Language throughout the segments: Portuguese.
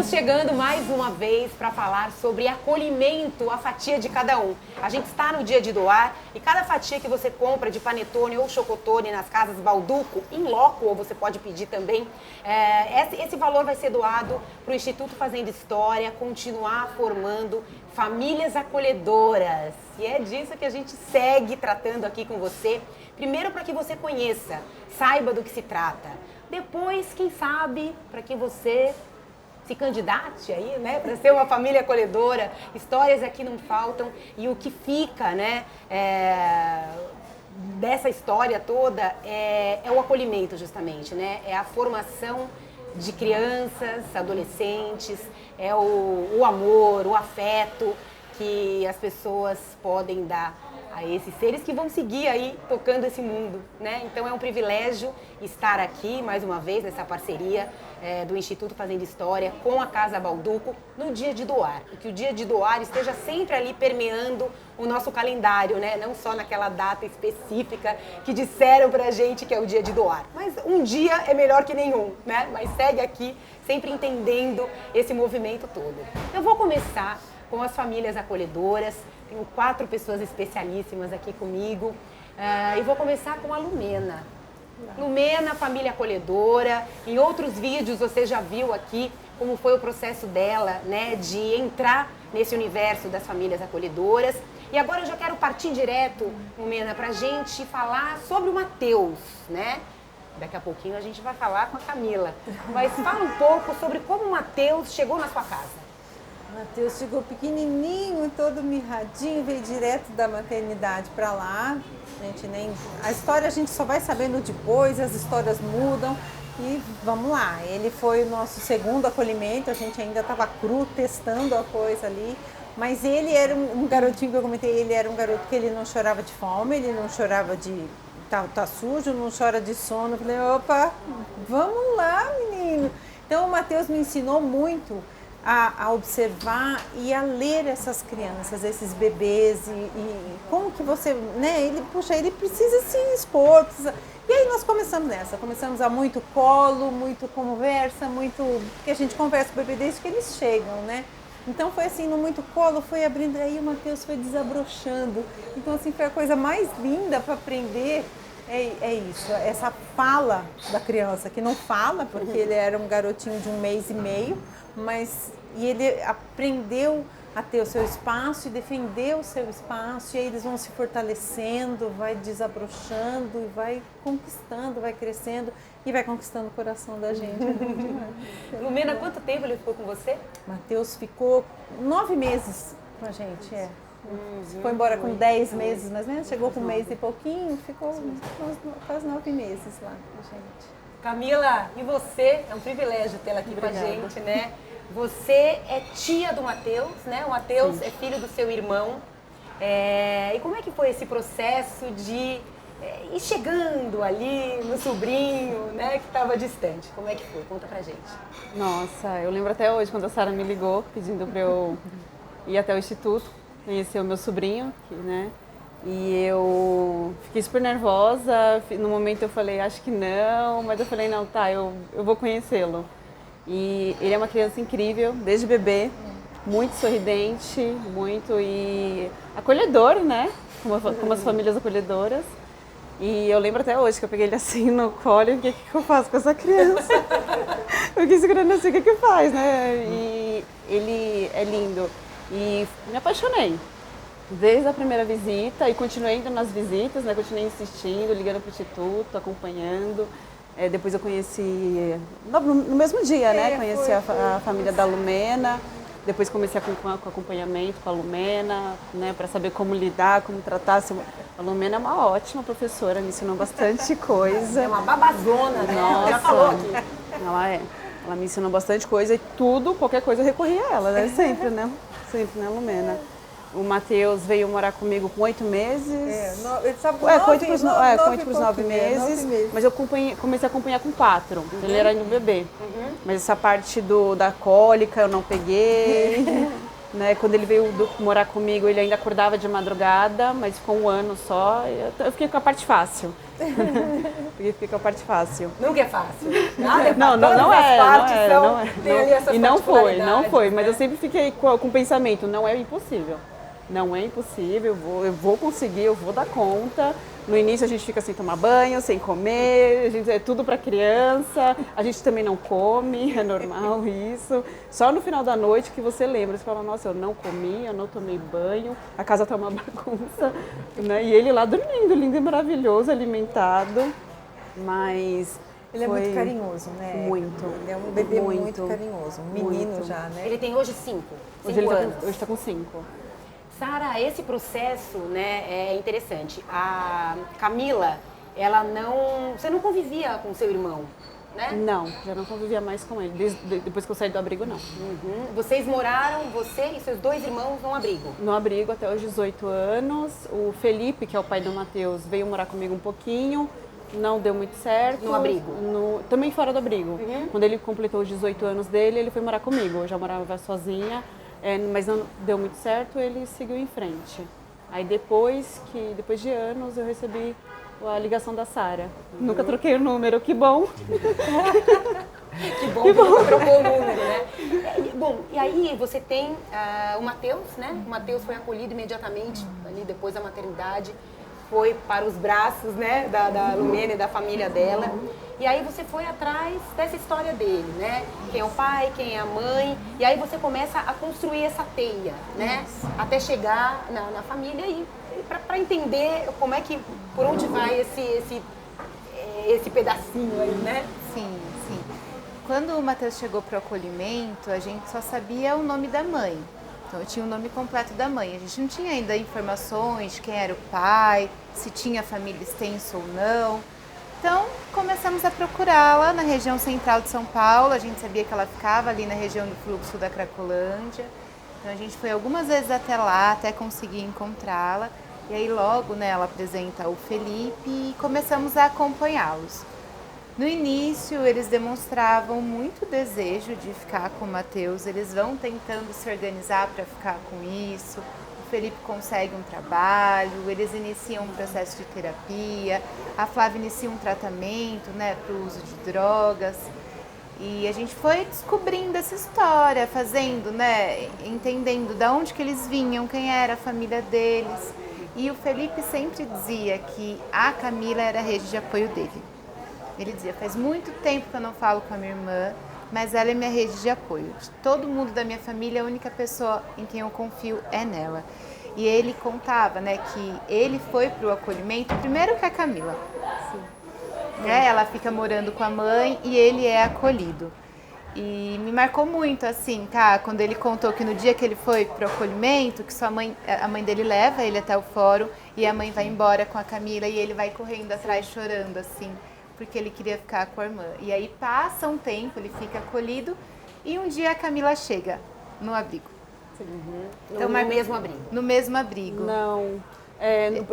Estamos chegando mais uma vez para falar sobre acolhimento, a fatia de cada um. A gente está no dia de doar e cada fatia que você compra de panetone ou chocotone nas casas Balduco, em loco, ou você pode pedir também, esse valor vai ser doado para o Instituto Fazenda História, continuar formando famílias acolhedoras. E é disso que a gente segue tratando aqui com você. Primeiro, para que você conheça, saiba do que se trata. Depois, quem sabe, para que você se candidate aí, né, para ser uma família acolhedora. Histórias aqui não faltam e o que fica, né, dessa história toda é o acolhimento, justamente, né, é a formação de crianças, adolescentes, é o amor, o afeto que as pessoas podem dar a esses seres que vão seguir aí tocando esse mundo, né? Então é um privilégio estar aqui mais uma vez nessa parceria do Instituto Fazenda História com a Casa Balduco no dia de doar. E que o dia de doar esteja sempre ali permeando o nosso calendário, né? Não só naquela data específica que disseram pra gente que é o dia de doar. Mas um dia é melhor que nenhum, né? Mas segue aqui sempre entendendo esse movimento todo. Eu vou começar com as famílias acolhedoras. Tenho 4 pessoas especialíssimas aqui comigo e vou começar com a Lumena. Lumena, família acolhedora. Em outros vídeos você já viu aqui como foi o processo dela, né, de entrar nesse universo das famílias acolhedoras. E agora eu já quero partir direto, Lumena, para a gente falar sobre o Matheus, né? Daqui a pouquinho a gente vai falar com a Camila. Mas fala um pouco sobre como o Matheus chegou na sua casa. Matheus chegou pequenininho, todo mirradinho, veio direto da maternidade para lá. A história a gente só vai sabendo depois, as histórias mudam e vamos lá. Ele foi o nosso segundo acolhimento, a gente ainda estava cru, testando a coisa ali. Mas ele era um garotinho que eu comentei, ele era um garoto que ele não chorava de fome, ele não chorava de tá sujo, não chora de sono. Eu falei, opa, vamos lá, menino. Então o Matheus me ensinou muito a observar e a ler essas crianças, esses bebês e como que você, né, ele precisa se expor, E aí nós começamos a muito colo, muito conversa, porque a gente conversa com o bebê desde que eles chegam, né? Então foi assim, no muito colo, foi abrindo, aí o Matheus foi desabrochando. Então assim, foi a coisa mais linda para aprender, é isso, essa fala da criança, que não fala, porque ele era um garotinho de 1 mês e meio, e ele aprendeu a ter o seu espaço e defender o seu espaço, e aí eles vão se fortalecendo, vai desabrochando, e vai conquistando, vai crescendo e vai conquistando o coração da gente. Lumena, quanto tempo ele ficou com você? Matheus ficou 9 meses com a gente, Foi embora com 10 meses, mais ou menos, chegou com 1 mês e pouquinho, ficou quase 9 meses lá com a gente. Camila, e você? É um privilégio tê-la aqui com a gente, né? Você é tia do Matheus, né? O Matheus é filho do seu irmão. E como é que foi esse processo de ir chegando ali no sobrinho, né? Que estava distante. Como é que foi? Conta pra gente. Nossa, eu lembro até hoje quando a Sara me ligou pedindo para eu ir até o instituto, conhecer o meu sobrinho, né? E eu fiquei super nervosa. No momento eu falei, acho que não, mas eu falei, não, tá, eu vou conhecê-lo. E ele é uma criança incrível, desde bebê, muito sorridente, muito e acolhedor, né? Como as famílias acolhedoras. E eu lembro até hoje que eu peguei ele assim no colo e o que eu faço com essa criança? Eu fiquei segurando assim, o que faz, né? E ele é lindo. E me apaixonei. Desde a primeira visita e continuei indo nas visitas, né? Continuei insistindo, ligando para o instituto, acompanhando. Depois eu conheci, no mesmo dia, né? Conheci a família da Lumena. Depois comecei com acompanhamento com a Lumena, né? Para saber como lidar, como tratar. A Lumena é uma ótima professora, me ensinou bastante coisa. É uma babazona, né? Nossa, já falou aqui. Ela me ensinou bastante coisa e qualquer coisa eu recorria a ela, né? Sempre, né? Sempre, né, Lumena? O Matheus veio morar comigo com 8 meses. Ele sabe com 8 para os 9 meses. Mas eu comecei a acompanhar com 4. Ele era ainda um bebê. Mas essa parte da cólica eu não peguei. né? Quando ele veio morar comigo, ele ainda acordava de madrugada, mas ficou um ano só. Eu fiquei com a parte fácil. Fiquei com a parte fácil. Nunca é fácil. Nada Não é. Tem ali essas E não particularidades, foi. Mas né? eu sempre fiquei com o pensamento, não é impossível. Não é impossível, eu vou conseguir, eu vou dar conta. No início a gente fica sem tomar banho, sem comer, é tudo para criança, a gente também não come, é normal isso. Só no final da noite que você lembra, você fala, nossa, eu não comi, eu não tomei banho, a casa tá uma bagunça, né? E ele lá dormindo, lindo e maravilhoso, alimentado, mas... Ele é muito carinhoso, né? Muito. Ele é um bebê muito carinhoso, um menino muito. já, né? Ele tem hoje 5 Hoje ele anos. hoje tá com 5. Sara, esse processo, né, é interessante. A Camila, ela não... Você não convivia com seu irmão, né? Não, já não convivia mais com ele. Depois que eu saí do abrigo, não. Uhum. Vocês moraram, você e seus 2 irmãos, num abrigo? No abrigo até os 18 anos. O Felipe, que é o pai do Matheus, veio morar comigo um pouquinho. Não deu muito certo. No abrigo? Também fora do abrigo. Uhum. Quando ele completou os 18 anos dele, ele foi morar comigo. Eu já morava sozinha. Mas não deu muito certo, ele seguiu em frente. Aí depois de anos, eu recebi a ligação da Sara. Nunca troquei o número, que bom. Que bom que você trocou o número, né? Bom, e aí você tem o Matheus, né? O Matheus foi acolhido imediatamente, ali depois da maternidade, foi para os braços, né, da Lumena e da família dela. E aí você foi atrás dessa história dele, né? Quem é o pai, quem é a mãe. E aí você começa a construir essa teia, né? Até chegar na família e para entender como é que, por onde vai esse pedacinho aí, né? Sim, sim. Quando o Matheus chegou para o acolhimento, a gente só sabia o nome da mãe. Então eu tinha o nome completo da mãe. A gente não tinha ainda informações de quem era o pai, se tinha família extensa ou não. Então começamos a procurá-la na região central de São Paulo. A gente sabia que ela ficava ali na região do fluxo da Cracolândia. Então a gente foi algumas vezes até lá, até conseguir encontrá-la. E aí logo, né, ela apresenta o Felipe e começamos a acompanhá-los. No início, eles demonstravam muito desejo de ficar com o Matheus, eles vão tentando se organizar para ficar com isso. O Felipe consegue um trabalho, eles iniciam um processo de terapia, a Flávia inicia um tratamento, né, para o uso de drogas. E a gente foi descobrindo essa história, fazendo, né, entendendo de onde que eles vinham, quem era a família deles. E o Felipe sempre dizia que a Camila era a rede de apoio dele. Ele dizia, faz muito tempo que eu não falo com a minha irmã, mas ela é minha rede de apoio. De todo mundo da minha família, a única pessoa em quem eu confio é nela. E ele contava, né, que ele foi para o acolhimento primeiro que a Camila. Sim. Ela fica morando com a mãe e ele é acolhido. E me marcou muito, assim, tá? Quando ele contou que no dia que ele foi para o acolhimento, que a mãe dele leva ele até o fórum e a mãe vai embora com a Camila e ele vai correndo atrás chorando, assim, porque ele queria ficar com a irmã. E aí passa um tempo, ele fica acolhido e um dia a Camila chega no abrigo. Uhum. Então, no mesmo abrigo? No mesmo abrigo. Não.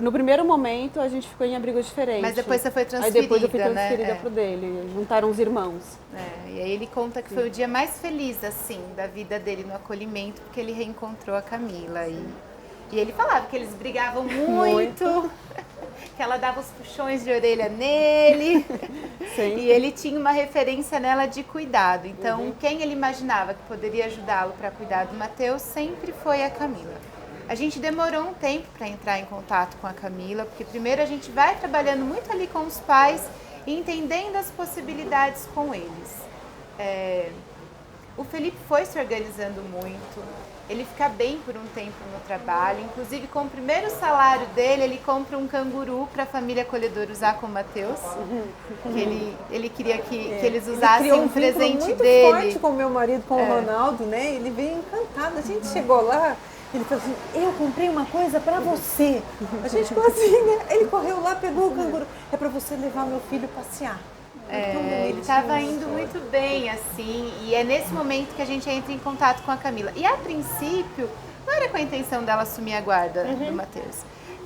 No primeiro momento a gente ficou em abrigos diferentes. Mas depois você foi transferida, aí depois eu fui transferida, né? pro dele. Juntaram os irmãos. E aí ele conta que foi o dia mais feliz, assim, da vida dele no acolhimento, porque ele reencontrou a Camila. E ele falava que eles brigavam muito. Que ela dava os puxões de orelha nele. Sim. E ele tinha uma referência nela de cuidado. Então, quem ele imaginava que poderia ajudá-lo para cuidar do Matheus sempre foi a Camila. A gente demorou um tempo para entrar em contato com a Camila, porque primeiro a gente vai trabalhando muito ali com os pais e entendendo as possibilidades com eles. O Felipe foi se organizando muito, ele fica bem por um tempo no trabalho, inclusive com o primeiro salário dele, ele compra um canguru para a família acolhedora usar com o Matheus, que ele queria que eles usassem ele criou um presente muito dele. forte com o meu marido, com o Ronaldo, né? Ele veio encantado, a gente chegou lá, ele falou assim, eu comprei uma coisa pra você. A gente ficou assim, né? Ele correu lá, pegou o canguru, é pra você levar meu filho passear. Ele estava indo muito bem, assim, e é nesse momento que a gente entra em contato com a Camila. E a princípio, não era com a intenção dela assumir a guarda do Matheus.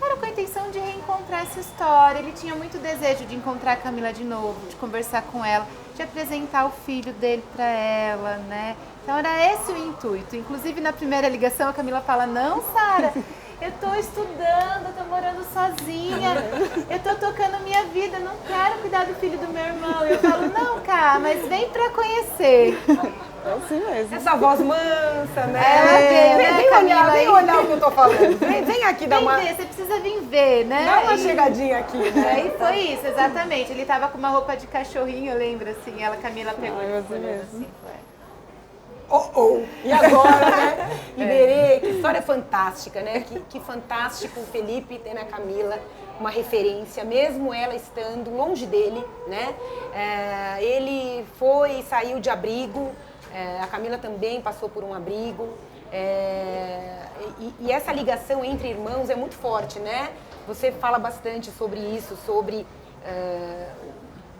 era com a intenção de reencontrar essa história. Ele tinha muito desejo de encontrar a Camila de novo, de conversar com ela, de apresentar o filho dele para ela, né? Então era esse o intuito. Inclusive na primeira ligação a Camila fala: não, Sara, eu tô estudando, eu tô morando sozinha, eu tô tocando minha vida, não quero cuidar do filho do meu irmão. Eu falo: não, Cá, mas vem pra conhecer. É assim mesmo. Essa voz mansa, né? Ela veio, né, Vem Camila? olhar, vem olhar o que eu tô falando. Vem aqui dar Vem uma, ver, você precisa vir ver, né? dá uma chegadinha aqui, né? Aí foi isso, exatamente. Ele tava com uma roupa de cachorrinho, eu lembro, assim, Camila pegou Ai, ele você olhando mesmo. assim, foi. E agora, né? Iberê, que história fantástica, né? Que fantástico o Felipe ter na Camila uma referência, mesmo ela estando longe dele, né? Ele foi e saiu de abrigo, a Camila também passou por um abrigo. E essa ligação entre irmãos é muito forte, né? Você fala bastante sobre isso, sobre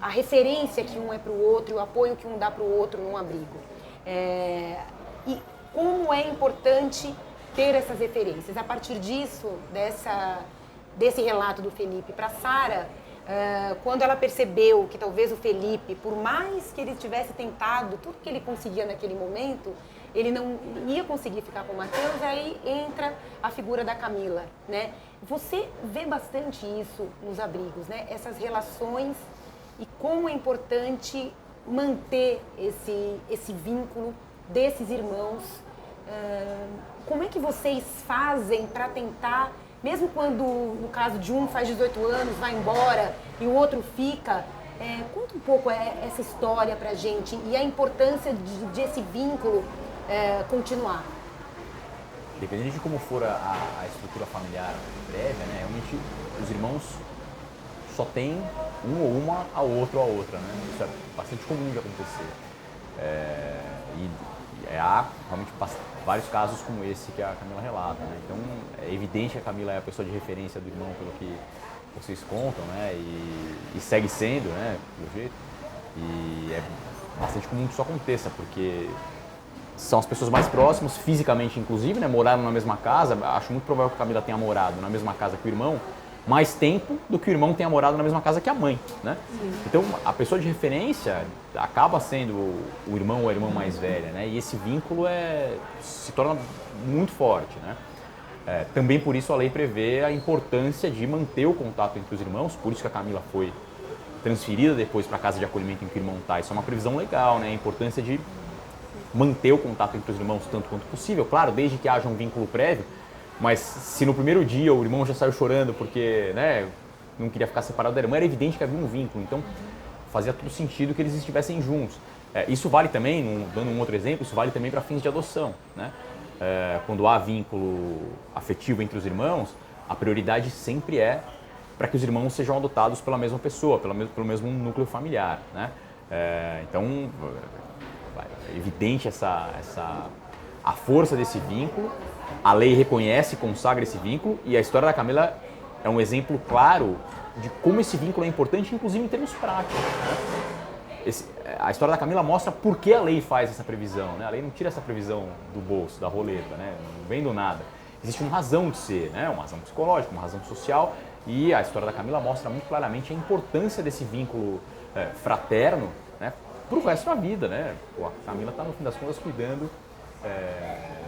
a referência que um é para o outro, o apoio que um dá para o outro num abrigo. E como é importante ter essas referências. A partir disso, desse relato do Felipe para Sara, quando ela percebeu que talvez o Felipe, por mais que ele tivesse tentado tudo que ele conseguia naquele momento, ele não ia conseguir ficar com o Matheus, aí entra a figura da Camila, né? Você vê bastante isso nos abrigos, né? Essas relações e como é importante manter esse vínculo desses irmãos. Como é que vocês fazem para tentar, mesmo quando, no caso de um faz 18 anos, vai embora e o outro fica, conta um pouco essa história pra gente e a importância de esse vínculo continuar. Dependendo de como for a estrutura familiar prévia, né, realmente os irmãos só tem um ou uma ao outro ou a outra, né? Isso é bastante comum de acontecer. Há realmente vários casos como esse que a Camila relata, né? Então é evidente que a Camila é a pessoa de referência do irmão, pelo que vocês contam, né? E segue sendo, né? Pelo jeito. E é bastante comum que isso aconteça, porque são as pessoas mais próximas, fisicamente inclusive, né? Moraram na mesma casa. Acho muito provável que a Camila tenha morado na mesma casa que o irmão mais tempo do que o irmão tenha morado na mesma casa que a mãe, né? Então, a pessoa de referência acaba sendo o irmão ou a irmã mais velha, né? E esse vínculo se torna muito forte, né? Também por isso a lei prevê a importância de manter o contato entre os irmãos, por isso que a Camila foi transferida depois para a casa de acolhimento em que o irmão está. Isso é uma previsão legal, né? A importância de manter o contato entre os irmãos tanto quanto possível, claro, desde que haja um vínculo prévio. Mas se no primeiro dia o irmão já saiu chorando porque, né, não queria ficar separado da irmã, era evidente que havia um vínculo. Então, fazia todo sentido que eles estivessem juntos. Isso vale também, dando um outro exemplo, isso vale também para fins de adoção, né? Quando há vínculo afetivo entre os irmãos, a prioridade sempre é para que os irmãos sejam adotados pela mesma pessoa, pelo mesmo núcleo familiar, né? Então, é evidente a força desse vínculo. A lei reconhece e consagra esse vínculo, e a história da Camila é um exemplo claro de como esse vínculo é importante, inclusive em termos práticos, né? A história da Camila mostra por que a lei faz essa previsão, né? A lei não tira essa previsão do bolso, da roleta, né? Não vem do nada. Existe uma razão de ser, né? Uma razão psicológica, uma razão social, e a história da Camila mostra muito claramente a importância desse vínculo fraterno, né? Para o resto da vida, né? A Camila está, no fim das contas, cuidando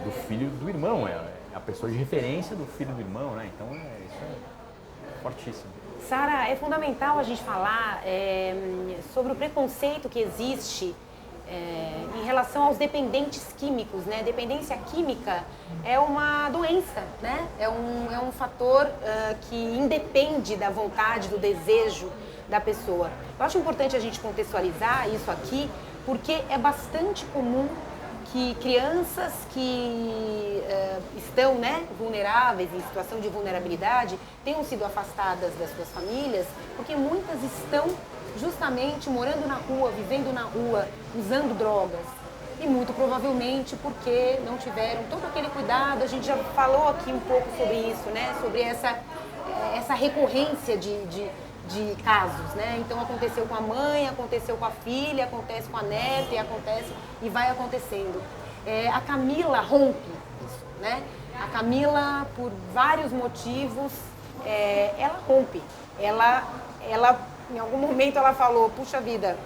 do filho do irmão, é a pessoa de referência do filho do irmão, né? Então isso é fortíssimo. Sara, é fundamental a gente falar sobre o preconceito que existe em relação aos dependentes químicos, né? Dependência química é uma doença, né? É um fator que independe da vontade, do desejo da pessoa. Eu acho importante a gente contextualizar isso aqui, porque é bastante comum que crianças que estão, né, vulneráveis, em situação de vulnerabilidade, tenham sido afastadas das suas famílias, porque muitas estão justamente morando na rua, vivendo na rua, usando drogas. E muito provavelmente porque não tiveram todo aquele cuidado. A gente já falou aqui um pouco sobre isso, né? Sobre essa recorrência de casos, né? Então aconteceu com a mãe, aconteceu com a filha, acontece com a neta e vai acontecendo. A Camila rompe isso, né? A Camila, por vários motivos, ela rompe. Ela, em algum momento, ela falou, puxa vida,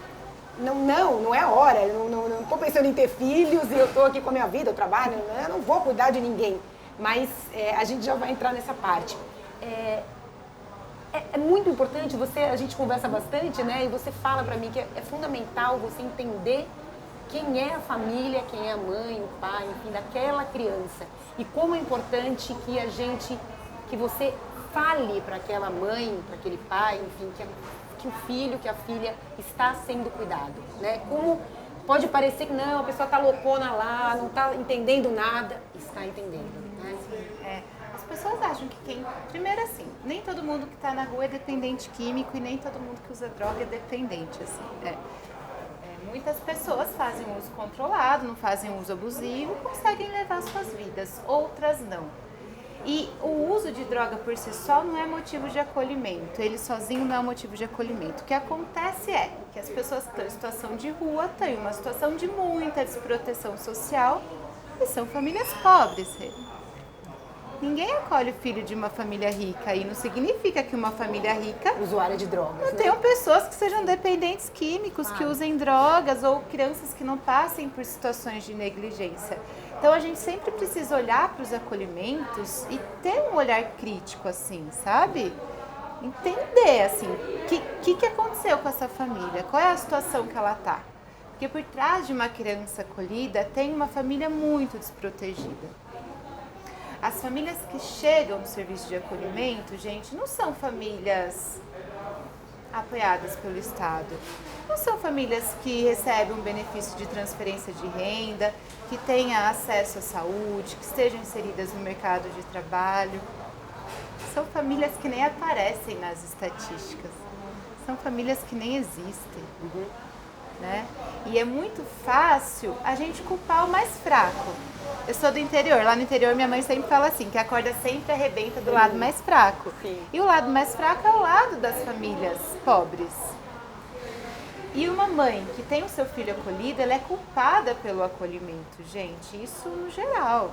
não é a hora, eu não estou pensando em ter filhos e eu estou aqui com a minha vida, eu trabalho, eu não vou cuidar de ninguém. Mas a gente já vai entrar nessa parte. É muito importante, a gente conversa bastante, né? E você fala pra mim que é fundamental você entender quem é a família, quem é a mãe, o pai, enfim, daquela criança. E como é importante que você fale para aquela mãe, para aquele pai, enfim, que o filho, que a filha está sendo cuidado, né? Como pode parecer que não, a pessoa está loucona lá, não está entendendo nada, está entendendo, né? As pessoas acham que primeiro assim, nem todo mundo que está na rua é dependente químico e nem todo mundo que usa droga é dependente, assim, muitas pessoas fazem uso controlado, não fazem uso abusivo, conseguem levar suas vidas, outras não. E o uso de droga por si só não é motivo de acolhimento, ele sozinho não é motivo de acolhimento. O que acontece é que as pessoas que estão em situação de rua têm uma situação de muita desproteção social e são famílias pobres. Ninguém acolhe o filho de uma família rica e não significa que uma família rica usuária de drogas, não tenham pessoas que sejam dependentes químicos, que usem drogas ou crianças que não passem por situações de negligência. Então a gente sempre precisa olhar para os acolhimentos e ter um olhar crítico, assim, sabe? Entender, assim, o que aconteceu com essa família, qual é a situação que ela está. Porque por trás de uma criança acolhida tem uma família muito desprotegida. As famílias que chegam no serviço de acolhimento, gente, não são famílias apoiadas pelo Estado. Não são famílias que recebem um benefício de transferência de renda, que tenham acesso à saúde, que estejam inseridas no mercado de trabalho. São famílias que nem aparecem nas estatísticas. São famílias que nem existem. Né? E é muito fácil a gente culpar o mais fraco. Eu sou do interior, lá no interior minha mãe sempre fala assim, que a corda sempre arrebenta do lado mais fraco. Sim. E o lado mais fraco é o lado das famílias pobres. E uma mãe que tem o seu filho acolhido, ela é culpada pelo acolhimento, gente, isso no geral.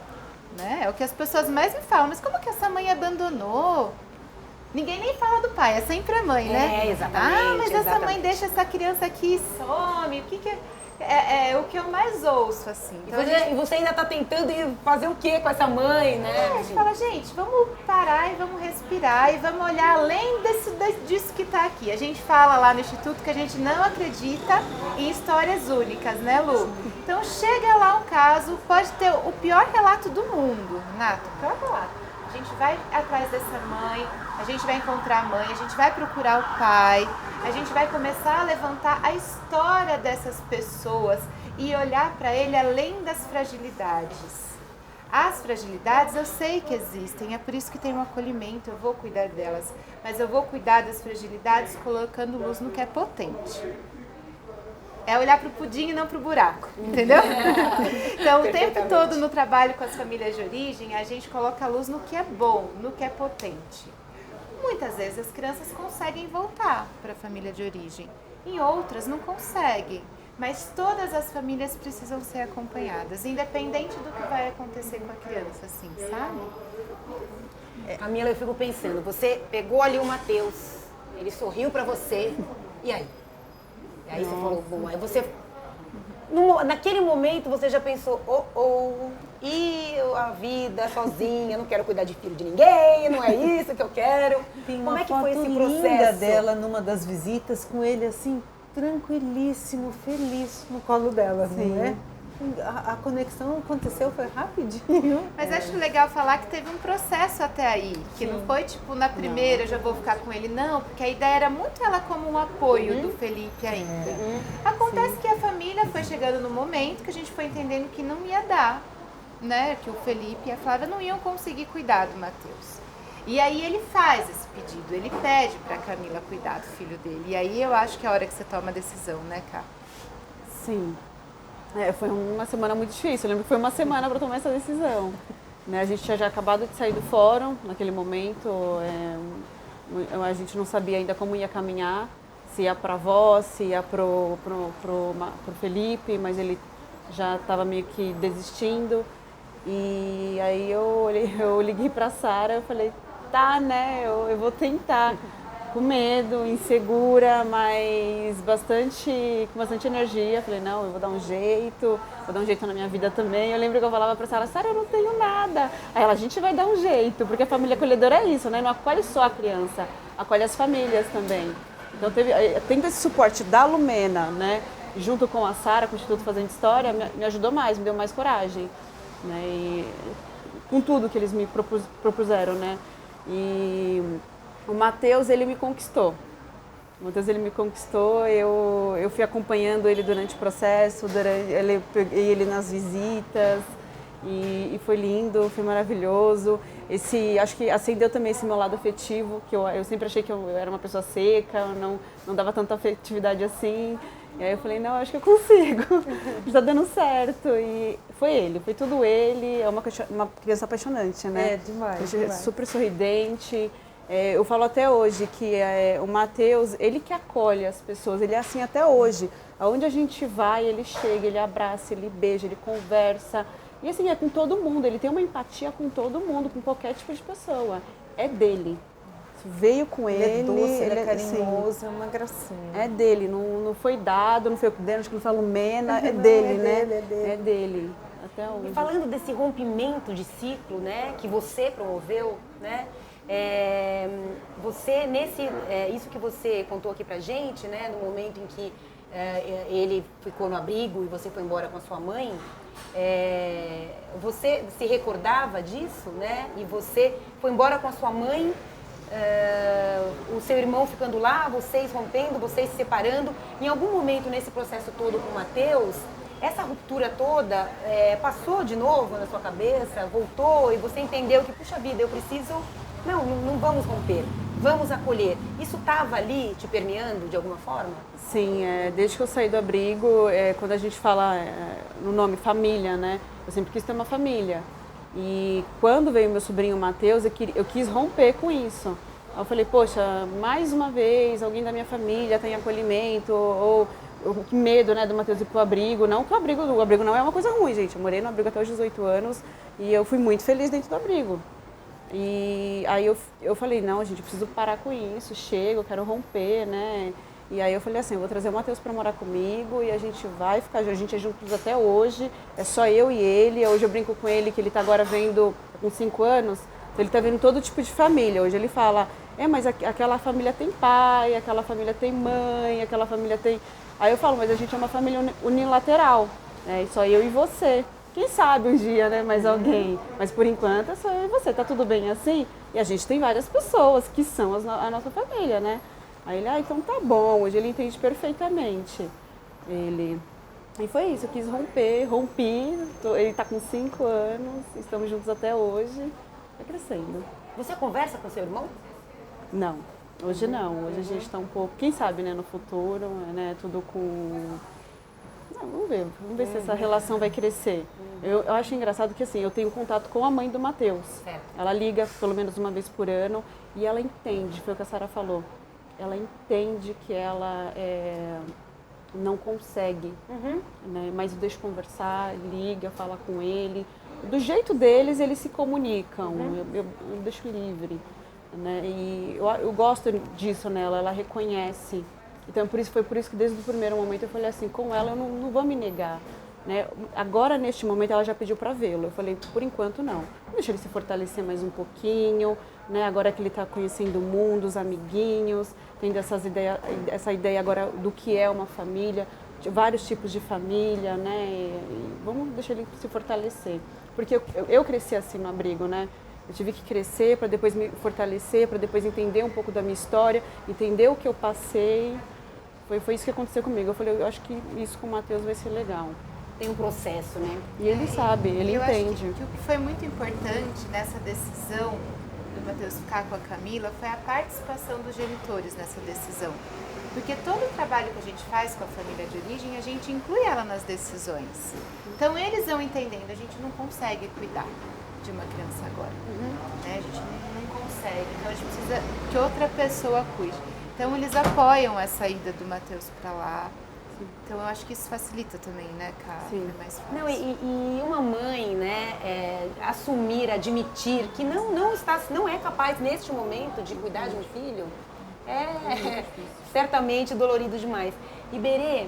Né? É o que as pessoas mais me falam, mas como que essa mãe abandonou? Ninguém nem fala do pai, é sempre a mãe, né? Exatamente. Mas essa mãe deixa essa criança aqui e some. O que é o que eu mais ouço, assim. Então, e você ainda está tentando fazer o que com essa mãe, né? A gente fala, gente, vamos parar e vamos respirar e vamos olhar além disso que está aqui. A gente fala lá no Instituto que a gente não acredita em histórias únicas, né, Lu? Então chega lá um caso, pode ter o pior relato do mundo, Renato, o pior relato. A gente vai atrás dessa mãe, a gente vai encontrar a mãe, a gente vai procurar o pai, a gente vai começar a levantar a história dessas pessoas e olhar para ele além das fragilidades. As fragilidades eu sei que existem, é por isso que tem um acolhimento, eu vou cuidar delas, mas eu vou cuidar das fragilidades colocando luz no que é potente. É olhar para o pudim e não para o buraco, entendeu? Então, o tempo todo no trabalho com as famílias de origem, a gente coloca a luz no que é bom, no que é potente. Muitas vezes as crianças conseguem voltar para a família de origem, em outras não conseguem. Mas todas as famílias precisam ser acompanhadas, independente do que vai acontecer com a criança, assim, sabe? Camila, eu fico pensando, você pegou ali o Matheus, ele sorriu para você, e aí? E aí você falou, bom, aí você... Naquele momento você já pensou, e a vida sozinha, não quero cuidar de filho de ninguém, não é isso que eu quero. Tem Como uma é que foto foi esse linda processo? dela numa das visitas com ele assim, tranquilíssimo, feliz no colo dela, não é? A conexão aconteceu, foi rapidinho. Mas acho legal falar que teve um processo até aí, que não foi tipo na primeira eu já vou ficar com ele, não, porque a ideia era muito ela como um apoio do Felipe ainda. Acontece que a família foi chegando no momento que a gente foi entendendo que não ia dar, né? Que o Felipe e a Flávia não iam conseguir cuidar do Matheus. E aí ele faz esse pedido, ele pede pra Camila cuidar do filho dele. E aí eu acho que é a hora que você toma a decisão, né, Cá? Sim. Foi uma semana muito difícil. Eu lembro que foi uma semana para tomar essa decisão. Né? A gente tinha já acabado de sair do fórum naquele momento. A gente não sabia ainda como ia caminhar, se ia para a avó, se ia pro Felipe, mas ele já estava meio que desistindo. E aí eu liguei para a Sara e falei, tentar, né? Eu vou tentar. Com medo, insegura, mas com bastante energia. Falei, não, eu vou dar um jeito na minha vida também. Eu lembro que eu falava pra Sara, eu não tenho nada. Aí ela, a gente vai dar um jeito, porque a família acolhedora é isso, né? Não acolhe só a criança, acolhe as famílias também. Então tendo esse suporte da Lumena, né? Junto com a Sara, com o Instituto Fazendo História, me ajudou mais, me deu mais coragem. Né? E, com tudo que eles me propuseram, né? E o Matheus, ele me conquistou. Eu fui acompanhando ele durante o processo, peguei ele nas visitas e foi lindo, foi maravilhoso. Acho que acendeu também esse meu lado afetivo, que eu sempre achei que eu era uma pessoa seca, não dava tanta afetividade assim. E aí eu falei, não, acho que eu consigo, está dando certo. E foi tudo ele, é uma criança apaixonante, né? É, demais. Super sorridente. Eu falo até hoje que o Matheus, ele que acolhe as pessoas, ele é assim até hoje. Aonde a gente vai, ele chega, ele abraça, ele beija, ele conversa. E assim, é com todo mundo, ele tem uma empatia com todo mundo, com qualquer tipo de pessoa. É dele. Veio com ele. Ele é doce, ele é assim, carinhoso, é uma gracinha. É dele, não foi dado, não foi o que deram, acho que não falo Mena, é dele, né? É dele, até hoje. E falando desse rompimento de ciclo, né, que você promoveu, né? Você isso que você contou aqui pra gente, né, no momento em que ele ficou no abrigo e você foi embora com a sua mãe, você se recordava disso, né? E você foi embora com a sua mãe, o seu irmão ficando lá, vocês rompendo, vocês se separando. Em algum momento nesse processo todo com o Matheus, essa ruptura toda passou de novo na sua cabeça, voltou e você entendeu que, puxa vida, eu preciso... Não vamos romper, vamos acolher. Isso estava ali te permeando de alguma forma? Sim, desde que eu saí do abrigo, quando a gente fala no nome família, né? Eu sempre quis ter uma família. E quando veio meu sobrinho Matheus, eu quis romper com isso. Aí eu falei, poxa, mais uma vez, alguém da minha família tem acolhimento, ou que medo, né, do Matheus ir pro abrigo. Não que o abrigo não é uma coisa ruim, gente. Eu morei no abrigo até os 18 anos e eu fui muito feliz dentro do abrigo. E aí eu falei, não, gente, eu preciso parar com isso, chega, eu quero romper, né? E aí eu falei assim, eu vou trazer o Matheus para morar comigo e a gente vai ficar, a gente é juntos até hoje, é só eu e ele. Hoje eu brinco com ele que ele tá agora vendo, com 5 anos, ele tá vendo todo tipo de família. Hoje ele fala, mas aquela família tem pai, aquela família tem mãe, aquela família tem... Aí eu falo, mas a gente é uma família unilateral, né? Só eu e você. Quem sabe um dia, né, mais alguém, mas por enquanto é só eu e você, tá tudo bem assim? E a gente tem várias pessoas que são a nossa família, né? Aí ele, então tá bom, hoje ele entende perfeitamente. E foi isso, eu quis rompi, ele tá com 5 anos, estamos juntos até hoje, tá crescendo. Você conversa com seu irmão? Não, hoje não, hoje a gente tá um pouco, quem sabe, né, no futuro, né, tudo com... Vamos ver se essa relação vai crescer. Eu acho engraçado que assim, eu tenho contato com a mãe do Matheus. Ela liga pelo menos uma vez por ano e ela entende, foi o que a Sara falou. Ela entende que ela não consegue, né? Mas eu deixo conversar, liga, fala com ele. Do jeito deles, eles se comunicam, eu deixo livre. Né? E eu gosto disso nela, ela reconhece. Então foi por isso que desde o primeiro momento eu falei assim, com ela eu não vou me negar. Né? Agora, neste momento, ela já pediu para vê-lo. Eu falei, por enquanto não. Deixa ele se fortalecer mais um pouquinho. Né? Agora que ele está conhecendo o mundo, os amiguinhos, tendo essa ideia agora do que é uma família, de vários tipos de família, né? E vamos deixar ele se fortalecer. Porque eu cresci assim no abrigo, né? Eu tive que crescer para depois me fortalecer, para depois entender um pouco da minha história, entender o que eu passei. Foi isso que aconteceu comigo. Eu falei, eu acho que isso com o Matheus vai ser legal. Tem um processo, né? E ele sabe, ele entende. Acho que o que foi muito importante nessa decisão do Matheus ficar com a Camila foi a participação dos genitores nessa decisão. Porque todo o trabalho que a gente faz com a família de origem, a gente inclui ela nas decisões. Então eles vão entendendo, a gente não consegue cuidar de uma criança agora. Né? A gente não consegue, então a gente precisa que outra pessoa cuide. Então eles apoiam essa ida do Matheus para lá, Então eu acho que isso facilita também, né, Cá? Sim. É mais fácil. Não, e uma mãe, né, assumir, admitir que não é capaz neste momento de cuidar de um filho, é certamente dolorido demais. Iberê,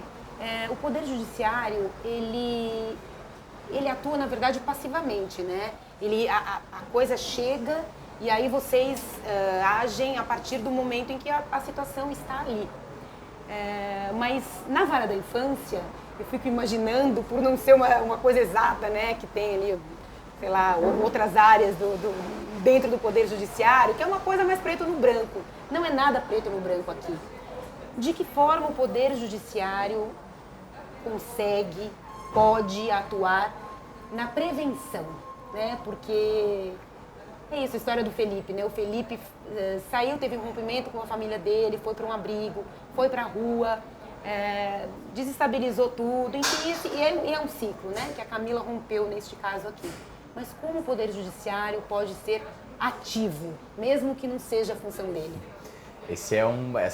o Poder Judiciário, ele atua, na verdade, passivamente, né? A coisa chega e aí vocês agem a partir do momento em que a situação está ali. Mas na vara da infância, eu fico imaginando, por não ser uma coisa exata, né, que tem ali, sei lá, outras áreas dentro do Poder Judiciário, que é uma coisa mais preto no branco. Não é nada preto no branco aqui. De que forma o Poder Judiciário pode atuar na prevenção, né? Porque é isso, a história do Felipe, né? O Felipe saiu, teve um rompimento com a família dele, foi para um abrigo, foi para a rua, desestabilizou tudo, enfim, é um ciclo, né? Que a Camila rompeu neste caso aqui. Mas como o Poder Judiciário pode ser ativo, mesmo que não seja a função dele? Essa é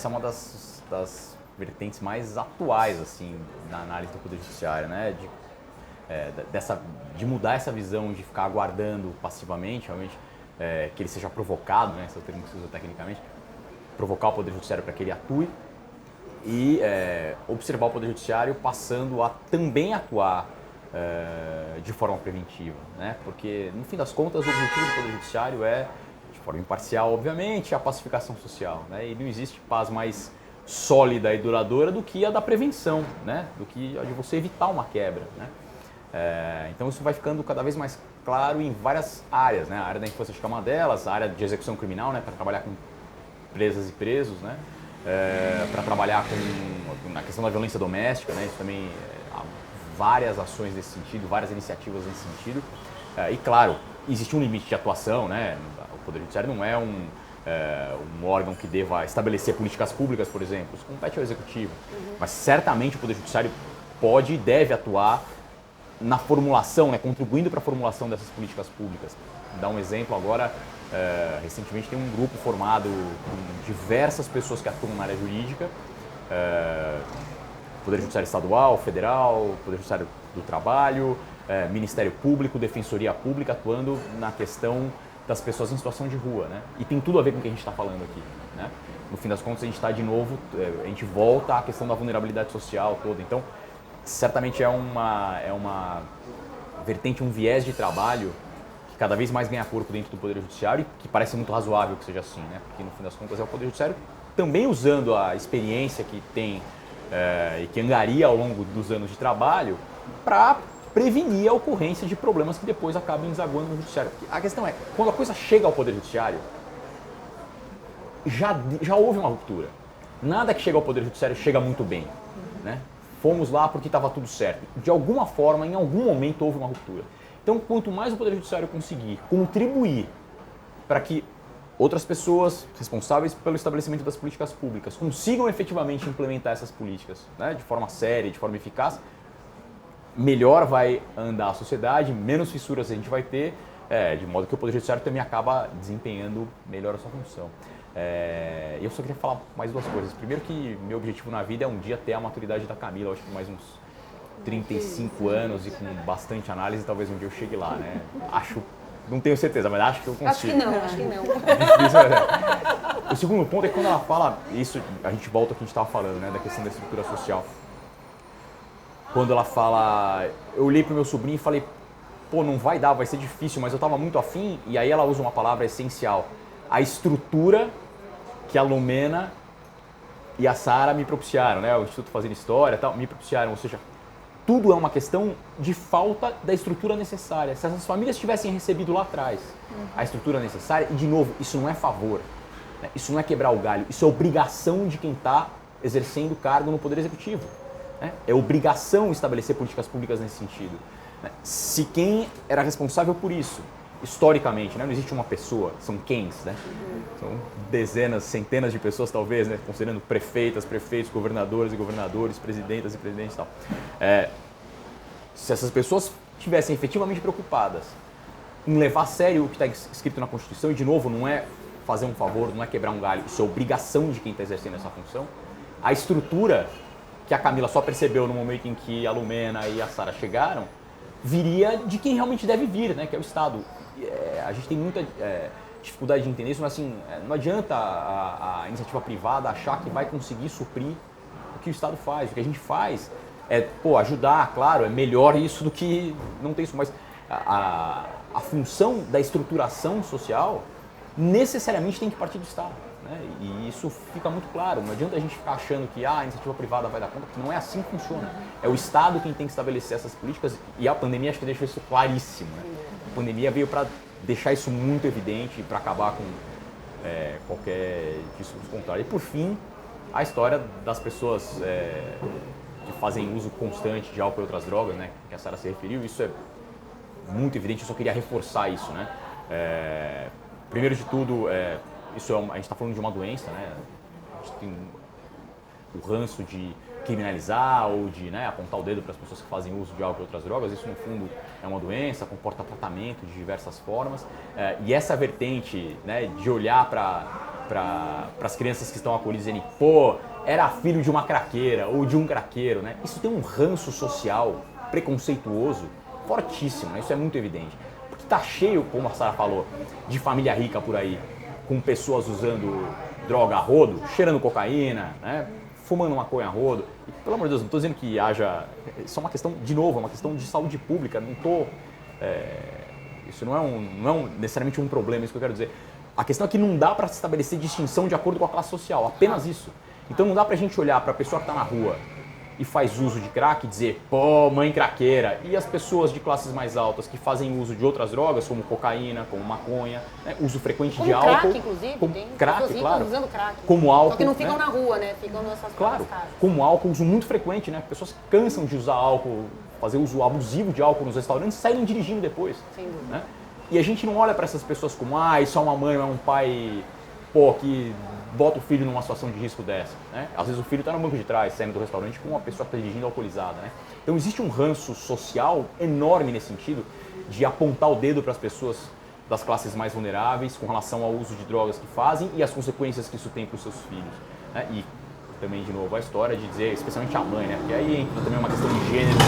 uma das vertentes mais atuais, assim, na análise do Poder Judiciário, né? De mudar essa visão de ficar aguardando passivamente, realmente, que ele seja provocado, né? Esse é o termo que se usa tecnicamente, provocar o Poder Judiciário para que ele atue e observar o Poder Judiciário passando a também atuar de forma preventiva, né? Porque, no fim das contas, o objetivo do Poder Judiciário é, de forma imparcial, obviamente, a pacificação social, né? E não existe paz mais sólida e duradoura do que a da prevenção, né? Do que a de você evitar uma quebra, né? Então isso vai ficando cada vez mais claro em várias áreas, né? A área da infância acho que é uma delas, a área de execução criminal, né? Para trabalhar com presas e presos, né? Para trabalhar na questão da violência doméstica, né? Isso também há várias ações nesse sentido, várias iniciativas nesse sentido. E claro, existe um limite de atuação, né? O Poder Judiciário não é um órgão que deva estabelecer políticas públicas, por exemplo. Isso compete ao Executivo. Mas certamente o Poder Judiciário pode e deve atuar na formulação, né? Contribuindo para a formulação dessas políticas públicas. Vou dar um exemplo agora. Recentemente tem um grupo formado com diversas pessoas que atuam na área jurídica, Poder Judiciário Estadual, Federal, Poder Judiciário do Trabalho, Ministério Público, Defensoria Pública, atuando na questão das pessoas em situação de rua, né? E tem tudo a ver com o que a gente está falando aqui, né? No fim das contas, a gente está de novo, a gente volta à questão da vulnerabilidade social toda. Então, certamente é uma vertente, um viés de trabalho que cada vez mais ganha corpo dentro do Poder Judiciário e que parece muito razoável que seja assim, né? Porque no fim das contas é o Poder Judiciário também usando a experiência que tem e que angaria ao longo dos anos de trabalho para prevenir a ocorrência de problemas que depois acabam desaguando no Judiciário. Porque a questão é, quando a coisa chega ao Poder Judiciário, já houve uma ruptura. Nada que chega ao Poder Judiciário chega muito bem, né? Fomos lá porque estava tudo certo. De alguma forma, em algum momento, houve uma ruptura. Então, quanto mais o Poder Judiciário conseguir contribuir para que outras pessoas responsáveis pelo estabelecimento das políticas públicas consigam efetivamente implementar essas políticas, né, de forma séria, de forma eficaz, melhor vai andar a sociedade, menos fissuras a gente vai ter, de modo que o Poder Judiciário também acaba desempenhando melhor a sua função. Eu só queria falar mais duas coisas. Primeiro que meu objetivo na vida é um dia ter a maturidade da Camila, eu acho que mais uns 35 anos e com bastante análise, talvez um dia eu chegue lá, né? Não tenho certeza, mas acho que eu consigo. Acho que não. O segundo ponto é que quando ela fala, isso a gente volta ao que a gente estava falando, né, da questão da estrutura social. Quando ela fala, eu olhei pro meu sobrinho e falei, pô, não vai dar, vai ser difícil, mas eu estava muito afim, e aí ela usa uma palavra essencial, a estrutura que a Lumena e a Sara me propiciaram, né, o Instituto Fazendo História e tal, me propiciaram, ou seja, tudo é uma questão de falta da estrutura necessária. Se essas famílias tivessem recebido lá atrás a estrutura necessária, e de novo, isso não é favor, né? Isso não é quebrar o galho, isso é obrigação de quem está exercendo cargo no Poder Executivo. Né? É obrigação estabelecer políticas públicas nesse sentido. Né? Se quem era responsável por isso, historicamente, né? Não existe uma pessoa, são quens, né? São dezenas, centenas de pessoas talvez, né? Considerando prefeitas, prefeitos, governadores e governadores, presidentas e presidentes e tal. Se essas pessoas estivessem efetivamente preocupadas em levar a sério o que está escrito na Constituição, e de novo, não é fazer um favor, não é quebrar um galho, isso é obrigação de quem está exercendo essa função, a estrutura que a Camila só percebeu no momento em que a Lumena e a Sara chegaram, viria de quem realmente deve vir, né? Que é o Estado. A gente tem muita dificuldade de entender isso, mas assim, não adianta a iniciativa privada achar que vai conseguir suprir o que o Estado faz. O que a gente faz é, ajudar, claro, é melhor isso do que não ter isso, mas a função da estruturação social necessariamente tem que partir do Estado, né? E isso fica muito claro. Não adianta a gente ficar achando que a iniciativa privada vai dar conta, porque não é assim que funciona. É o Estado quem tem que estabelecer essas políticas, e a pandemia acho que deixou isso claríssimo, né? A pandemia veio para deixar isso muito evidente, para acabar com qualquer discurso contrário. E por fim, a história das pessoas que fazem uso constante de álcool e outras drogas, né, que a Sara se referiu, isso é muito evidente. Eu só queria reforçar isso, né? Primeiro de tudo, a gente está falando de uma doença, né? A gente tem o ranço de criminalizar ou de, né, apontar o dedo para as pessoas que fazem uso de álcool e outras drogas. Isso, no fundo, é uma doença, comporta tratamento de diversas formas. E essa vertente, né, de olhar para as crianças que estão acolhidas e dizerem, pô, era filho de uma craqueira ou de um craqueiro, né? Isso tem um ranço social preconceituoso fortíssimo, né? Isso é muito evidente. Porque tá cheio, como a Sara falou, de família rica por aí, com pessoas usando droga a rodo, cheirando cocaína, né? Fumando maconha a rodo. E, pelo amor de Deus, não estou dizendo que haja... Isso é uma questão, de novo, é uma questão de saúde pública. Não estou... Isso não é necessariamente um problema, isso que eu quero dizer. A questão é que não dá para se estabelecer distinção de acordo com a classe social, apenas isso. Então não dá pra gente olhar para a pessoa que está na rua e faz uso de crack e dizer, pô, mãe craqueira. E as pessoas de classes mais altas que fazem uso de outras drogas, como cocaína, como maconha, né? Uso frequente como de álcool. Crack, inclusive, como tem crack, claro. usando crack. Como álcool. Só que não ficam, né? na rua, né? Ficam nas suas Claro, casas. como álcool, uso muito frequente, né? Pessoas cansam de usar álcool, fazer uso abusivo de álcool nos restaurantes e saírem dirigindo depois. Sem dúvida. Né? E a gente não olha para essas pessoas como, isso é uma mãe ou é um pai, que bota o filho numa situação de risco dessa, né? Às vezes o filho está no banco de trás, saindo do restaurante com uma pessoa que está dirigindo alcoolizada, né? Então existe um ranço social enorme nesse sentido de apontar o dedo para as pessoas das classes mais vulneráveis com relação ao uso de drogas que fazem e as consequências que isso tem para os seus filhos, né? E também, de novo, a história de dizer, especialmente a mãe, né? Porque aí entra também uma questão de gênero,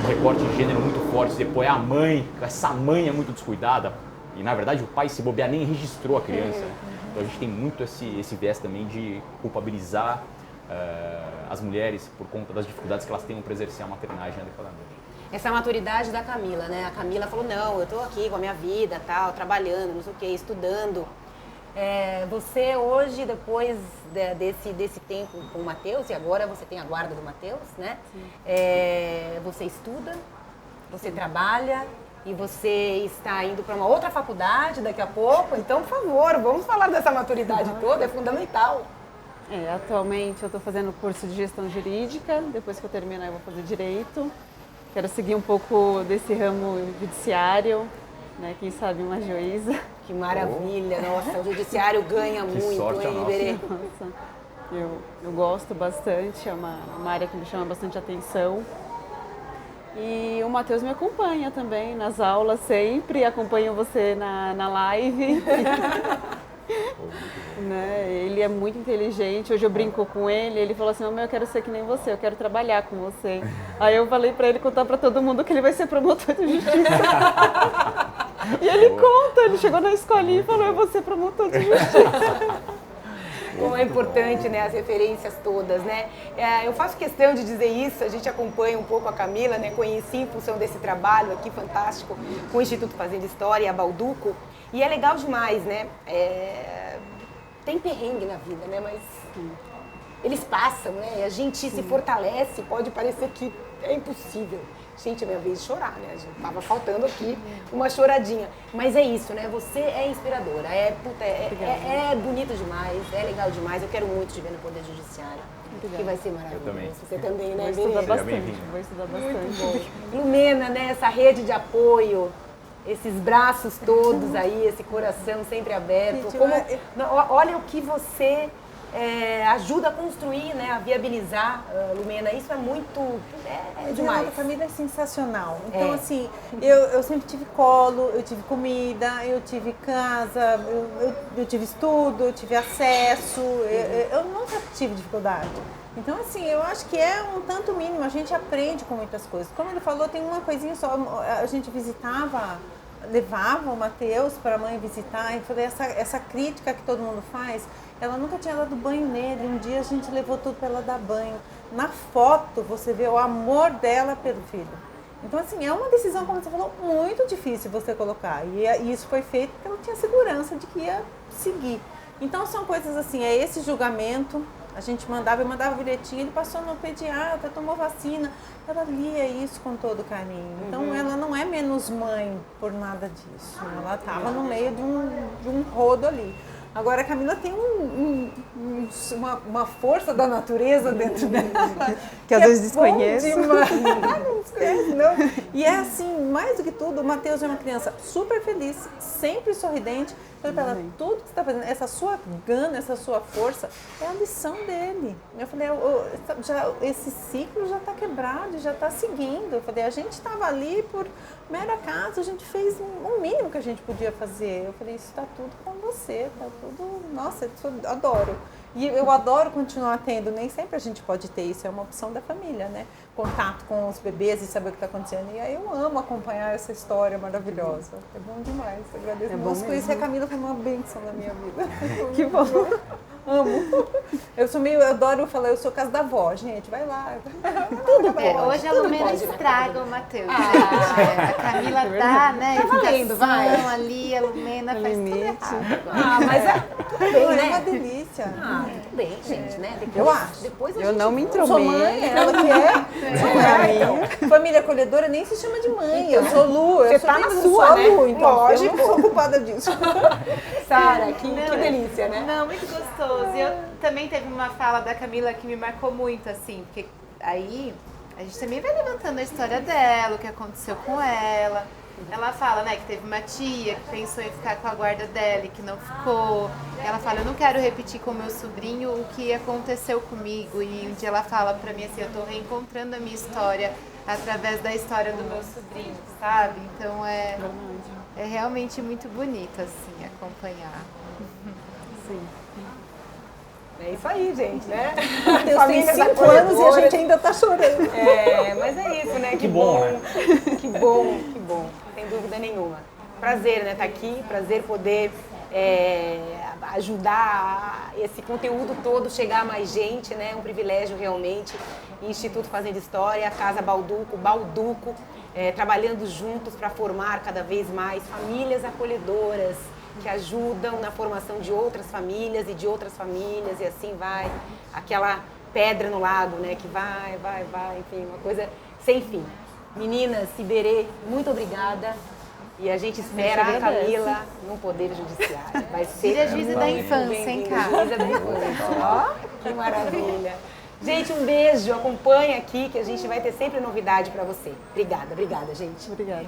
um recorte de gênero muito forte, dizer, pô, é a mãe, essa mãe é muito descuidada, e na verdade o pai, se bobear, nem registrou a criança. Então a gente tem muito esse viés também de culpabilizar as mulheres por conta das dificuldades que elas tenham para exercer a maternagem adequadamente. Essa maturidade da Camila, né? A Camila falou, não, eu tô aqui com a minha vida, tal, trabalhando, não sei o quê, estudando. Você hoje, depois desse tempo com o Matheus, e agora você tem a guarda do Matheus, né? Você estuda, você trabalha e você está indo para uma outra faculdade daqui a pouco. Então, por favor, vamos falar dessa maturidade toda, é fundamental. Atualmente eu estou fazendo curso de gestão jurídica, depois que eu terminar eu vou fazer direito. Quero seguir um pouco desse ramo judiciário, né? Quem sabe uma juíza. Que maravilha, nossa, o judiciário ganha Que muito, sorte a hein, nossa. Iberê? Nossa, eu gosto bastante, é uma área que me chama bastante atenção. E o Matheus me acompanha também nas aulas, sempre acompanho você na live. Né? Ele é muito inteligente, hoje eu brinco com ele falou assim, eu quero ser que nem você, eu quero trabalhar com você. Aí eu falei pra ele contar pra todo mundo que ele vai ser promotor de justiça. E ele conta, ele chegou na escolinha e falou, eu vou ser promotor de justiça. Como é importante, né, as referências todas, né? Eu faço questão de dizer isso, a gente acompanha um pouco a Camila, né? Conheci em função desse trabalho aqui fantástico com o Instituto Fazenda História e a Balduco. E é legal demais, né? Tem perrengue na vida, né? Mas eles passam, né? E a gente se fortalece, pode parecer que é impossível. Gente, é minha vez de chorar, né? Tava faltando aqui uma choradinha. Mas é isso, né? Você é inspiradora, é bonito demais, é legal demais. Eu quero muito te ver no Poder Judiciário. Que vai ser maravilhoso. Eu também. Você também, né, Vou estudar Iberê? bastante, Muito bom. Lumena, né? Essa rede de apoio, esses braços todos aí, esse coração sempre aberto. Gente, Olha o que você ajuda a construir, né, a viabilizar, Lumena. Isso é muito, é A demais. da família é sensacional. Então, assim, eu sempre tive colo, eu tive comida, eu tive casa, eu tive estudo, eu tive acesso, eu nunca tive dificuldade. Então, assim, eu acho que é um tanto mínimo, a gente aprende com muitas coisas. Como ele falou, tem uma coisinha só, a gente levava o Matheus para a mãe visitar, e falei, essa crítica que todo mundo faz, ela nunca tinha dado banho nele, um dia a gente levou tudo para ela dar banho. Na foto, você vê o amor dela pelo filho. Então, assim, é uma decisão, como você falou, muito difícil você colocar. E isso foi feito porque ela tinha segurança de que ia seguir. Então, são coisas assim, é esse julgamento. A gente eu mandava bilhetinho, ele passou no pediatra, tomou vacina. Ela lia isso com todo carinho. Então, ela não é menos mãe por nada disso. Ela estava no meio de um rodo ali. Agora, a Camila tem uma força da natureza dentro dela. Que às vezes desconheço. Não desconhece, não. E é assim, mais do que tudo, o Matheus é uma criança super feliz, sempre sorridente. Eu falei pra ela, tudo que você está fazendo, essa sua gana, essa sua força, é a lição dele. Eu falei, esse ciclo já está quebrado, já está seguindo. Eu falei, a gente estava ali por mero acaso, a gente fez o mínimo que a gente podia fazer. Eu falei, isso está tudo com você, está tudo... Nossa, eu adoro. E eu adoro continuar tendo, nem sempre a gente pode ter isso, é uma opção da família, né? Contato com os bebês e saber o que está acontecendo. E aí eu amo acompanhar essa história maravilhosa. É bom demais, agradeço muito por isso. E a Camila foi uma bênção na minha vida. Que bom. Amo. Eu adoro falar, eu sou casa da avó, gente, vai lá. Tudo pode. Hoje a Lumena estraga o Matheus. A Camila tá, né? Tá valendo, vai. Ali, a Lumena faz tudo errado. Mas tudo bem, É né? uma delícia. Tudo bem, gente, né? Depois, Eu acho. Depois a Eu gente não me Eu sou mãe, intrometo. ela que é. Então, família acolhedora nem se chama de mãe. Eu sou Lu, eu Você sou tá na eu sua, sou a né? Lu, então Lógico. eu não sou culpada disso. Sara, que Não, delícia, né? Não, muito gostoso. E eu também teve uma fala da Camila que me marcou muito, assim, porque aí a gente também vai levantando a história dela, o que aconteceu com ela. Ela fala, né, que teve uma tia que pensou em ficar com a guarda dela e que não ficou. Ela fala, eu não quero repetir com o meu sobrinho o que aconteceu comigo. E um dia ela fala pra mim assim, eu tô reencontrando a minha história através da história do meu sobrinho, sabe? Então é realmente muito bonito, assim, acompanhar. Sim. É isso aí, gente, né? Deus tem Famílias 5 anos e a acolhedoras. gente ainda tá chorando. Mas é isso, né? Que bom, né? Que bom, que bom. Sem dúvida nenhuma. Prazer, né? Estar aqui, prazer poder ajudar esse conteúdo todo chegar a mais gente, né? Um privilégio realmente. Instituto Fazenda História, Casa Balduco, trabalhando juntos para formar cada vez mais famílias acolhedoras, que ajudam na formação de outras famílias e de outras famílias, e assim vai, aquela pedra no lago, né, que vai, enfim, uma coisa sem fim. Meninas, Iberê, muito obrigada, e a gente espera a Camila no Poder Judiciário. Vai ser Tira a juíza da muito infância, hein, bem-vinda. cara? Juíza da infância, ó, que maravilha. Gente, um beijo, acompanha aqui que a gente vai ter sempre novidade para você. Obrigada, gente. Obrigada.